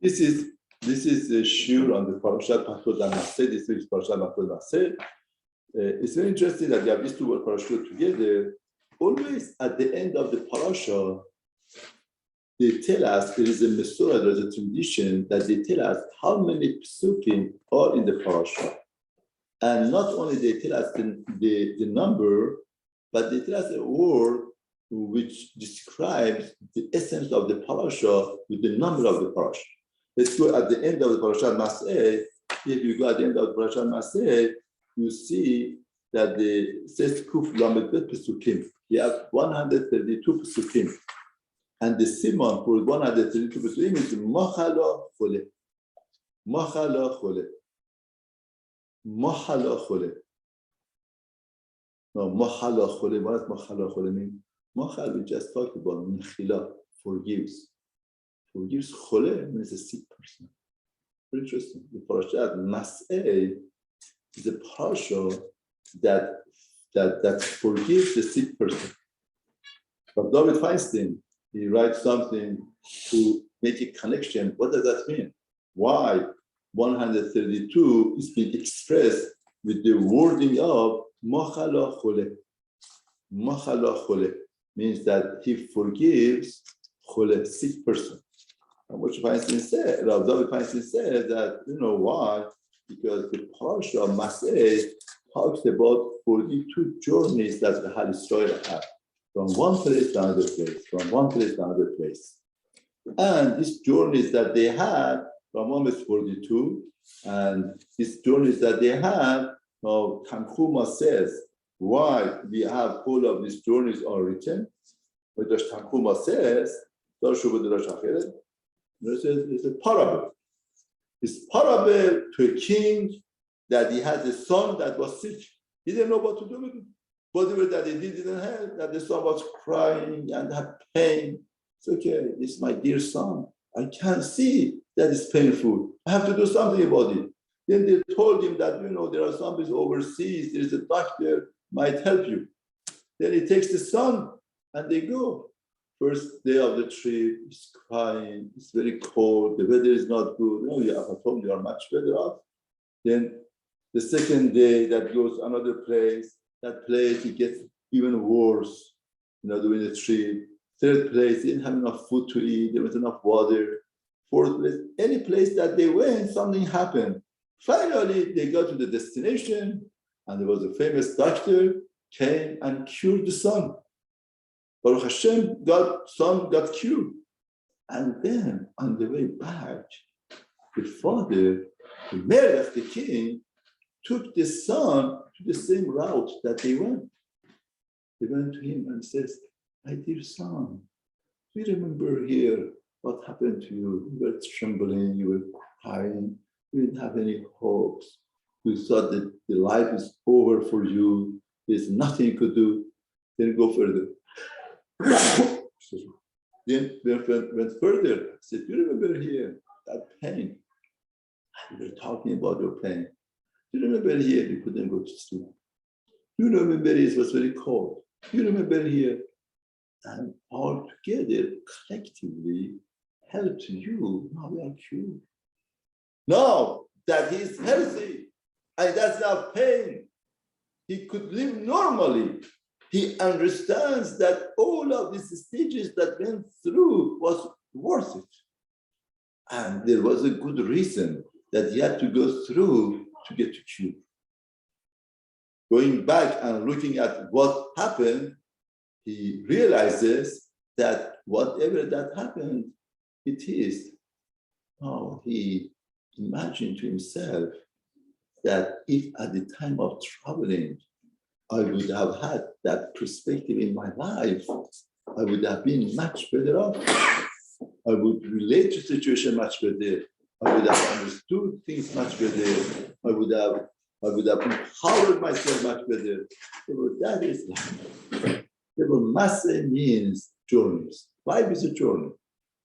This is a shiur on the Parashat Mattot and Masei. This is Parashat Mattot Masei. It's very interesting that you have these two parashot together. Always at the end of the parasha, they tell us, there is a Mussar, there's a tradition that they tell us how many psukim are in the parasha. And not only they tell us the number, but they tell us a word which describes the essence of the parasha with the number of the parasha. Let's go at the end of the parashat Masei. If you go at the end of the parashat Masei, you see that it says Kuf Lamed Bet Pesukim. You have 132 Pesukim. And the simon for 132 Pesukim is Machala Chole. Machala Chole. Machala Chole. No, Machala Chole. What does Machala Chole mean? Machal, we just talked about, Mechila, forgives. Forgives Chole means a sick person. Very interesting. The parashat Masei is a parasha that forgives the sick person. But David Feinstein, he writes something to make a connection. What does that mean? Why 132 is being expressed with the wording of Machala Chole. Machala Chole means that he forgives Chole, sick person. And what Feinstein said, David Feinstein said that, you know why? Because the parasha of Masei talks about 42 journeys that the Hal Israel had, from one place to another place, from one place to another place. And these journeys that they had, from one is 42, and these journeys that they had, now Tanchuma says, why we have all of these journeys are written? But Tanchuma says, it's a parable. It's parable to a king that he had a son that was sick. He didn't know what to do with him. Whatever that he didn't have, that the son was crying and had pain. It's okay, this is my dear son. I can't see that it's painful. I have to do something about it. Then they told him that, there are some people overseas, there's a doctor, might help you. Then he takes the son and they go. First day of the trip, he's crying, it's very cold, the weather is not good. I told you are much better off. Then the second day that goes another place, that place it gets even worse, during the trip. Third place, they didn't have enough food to eat, there wasn't enough water. Fourth place, any place that they went, something happened. Finally, they got to the destination, and there was a famous doctor, came and cured the son. Baruch Hashem, son got cured. And then on the way back, the father, the Melech, the king, took the son to the same route that they went. They went to him and says, my dear son, we remember here what happened to you. You were trembling, you were crying, you didn't have any hopes. You thought that the life is over for you. There's nothing you could do. Then go further. Then went further. Said, you remember here that pain? We were talking about your pain. You remember here you couldn't go to sleep. You remember it was very cold. You remember here, and all together, collectively, helped you. Now we are cured. Now that he's healthy and doesn't have pain, he could live normally. He understands that all of these stages that went through was worth it. And there was a good reason that he had to go through to get to cure. Going back and looking at what happened, he realizes that whatever that happened, it is. Oh, he imagined to himself that if at the time of traveling, I would have had that perspective in my life, I would have been much better off. I would relate to the situation much better. I would have understood things much better. I would have empowered myself much better. So that is life. Masei means journeys. Life is a journey.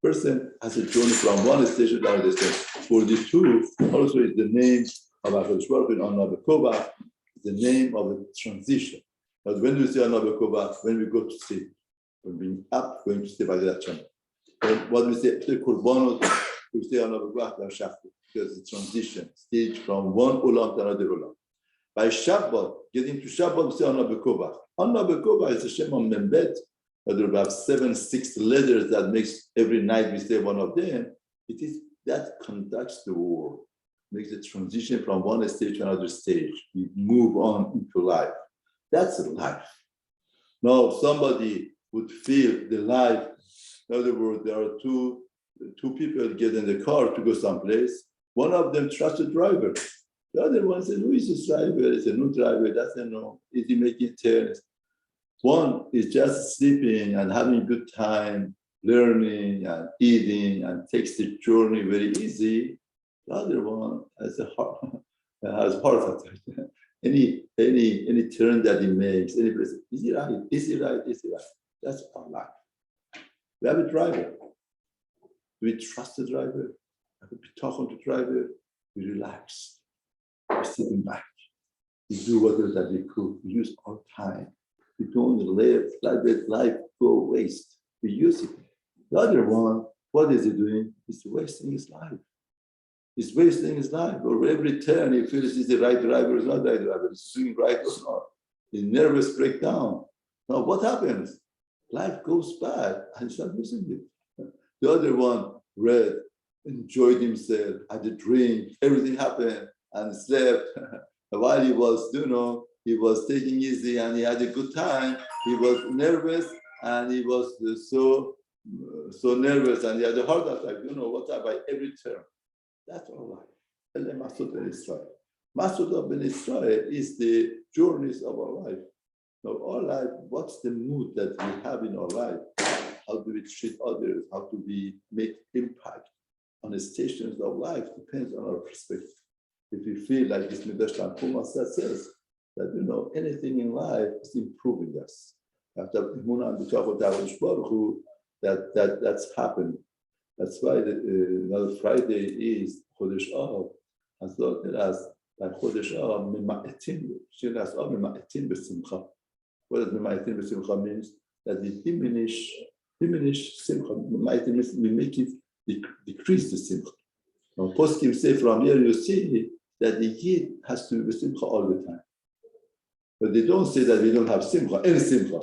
Person has a journey from one station to another station. 42 also is the name of HaKadosh Baruch Hu on Nabekova, the name of a transition. But when we say Nabekova, when we go to sleep, when we're up, going to sleep, and what we say, the Korbanot, we say Anna B'Kobach and Shachrit, because it's transition, stage from one Olam to another Olam. By Shabbat, getting to Shabbat, we say Anna B'Kobach. Anna B'Kobach is a Shem on Membet, but there are about 6 letters that makes every night we say one of them. It is that conducts the world, makes the transition from one stage to another stage. We move on into life. That's life. Now, somebody would feel the life. In other words, there are two people get in the car to go someplace. One of them trusts the driver. The other one says, who is this driver? It's a new driver, doesn't know. Is he making turns? One is just sleeping and having a good time, learning and eating, and takes the journey very easy. The other one has heart attack. Any turn that he makes, any place, is he right? Is he right? Is he right? That's our life. We have a driver. Do we trust the driver? We talk to the driver. We relax. We sit back. We do whatever that we could. We use our time. We don't let life go waste. We use it. The other one, what is he doing? He's wasting his life. He's wasting his life. Or every turn he feels he's the right driver or not the right driver. He's doing right or not. His nervous breakdown. Now what happens? Life goes bad and he's not using it. The other one read, enjoyed himself, had a drink, everything happened, and slept. While he was, he was taking easy and he had a good time. He was nervous and he was so nervous and he had a heart attack. What's up by every turn. That's our life. Mattot ben Israel. Mattot ben Israel is the journeys of our life. Now, our life, what's the mood that we have in our life? How do we treat others? How do we make impact on the stations of life? Depends on our perspective. If we feel like this Midrash Tanchuma says that anything in life is improving us. After Emunah and B'Tachon Ta'avosh Baruch Hu, that's happened. That's why another Friday is Chodesh Av, as long as by Chodesh Av, Mema'etin, Shiras Av, Mema'etin B'Simcha. What does Mema'etin B'Simcha means? That we diminish Simcha. Mema'etin means we make it decrease the Simcha. Now, Poskim say from here you see that the Yid has to be Simcha all the time. But they don't say that we don't have Simcha, any Simcha.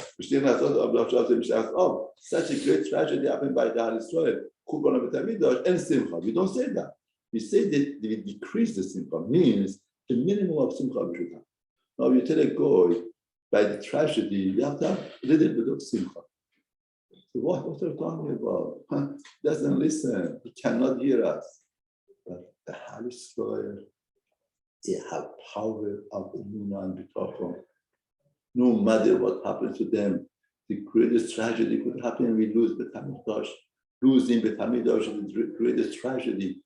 Such a great tragedy happened by the Hal Israel. And Simcha. We don't say that. We say that we decrease the Simcha, means the minimum of Simcha we should have. Now you tell a guy, by the tragedy, you have to have a little bit of Simcha. So what are you talking about? Doesn't listen. He cannot hear us. But the Hal Israel, they have power of Emunah and B'Tachon. No matter what happens to them, the greatest tragedy could happen. We lose the Hamidash. Losing the Hamidash is the greatest tragedy.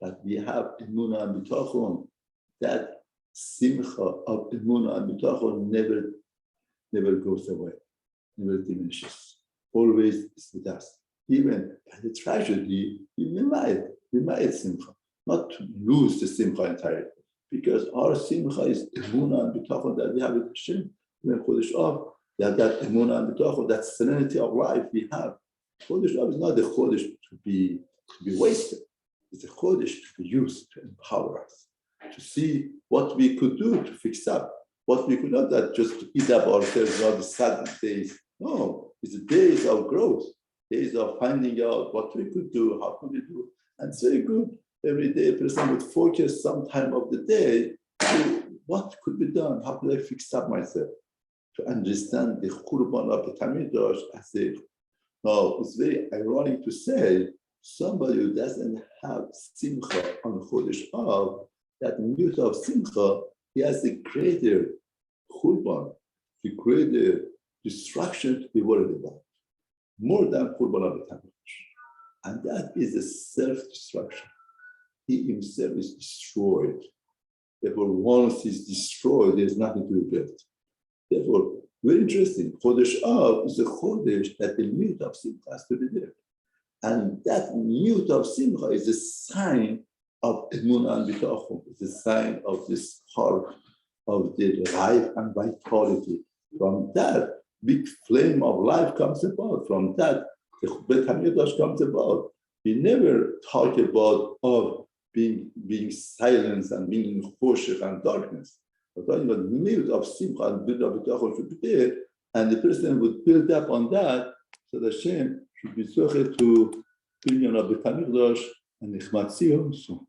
That we have Emunah and B'Tachon. That simcha of Emunah and B'Tachon never goes away, never diminishes. Always is with us. Even by the tragedy, we might simcha, not to lose the simcha entirely. Because our simcha is Emunah and B'Tachon that we have with Hashem. When Chodesh Av, that Emunah and B'Tachon, that serenity of life we have. Chodesh Av is not the Chodesh to be wasted. It's a Chodesh to be used to empower us, to see what we could do to fix up, what we could not that just to eat up ourselves, not the sad days. No, it's days of growth, days of finding out what we could do, how could we do. And it's very good. Every day a person would focus some time of the day to what could be done, how could I fix up myself, to understand the Khurban of the Hamidash as a. Now, it's very ironic to say somebody who doesn't have Simcha on Chodesh Av, that mute of Simcha, he has the greater Khurban, the greater destruction to be worried about, more than Khurban of the Hamidash. And that is a self-destruction. He himself is destroyed. Therefore, once he's destroyed, there's nothing to rebuild. Therefore, very interesting. Chodesh Av is a Chodesh that the mute of Simcha has to be there. And that mute of Simcha is a sign of Emunah and B'Tachon. It's a sign of this heart of the life and vitality. From that, big flame of life comes about. From that, the Bet HaMikdash comes about. he never talked about of being silence and being in choshech and darkness. But talking about miut of simcha and bitachon should be there, and the person would build up on that, so the Hashem should be zoche to binyan of the Mikdash and Nechmat Zion. So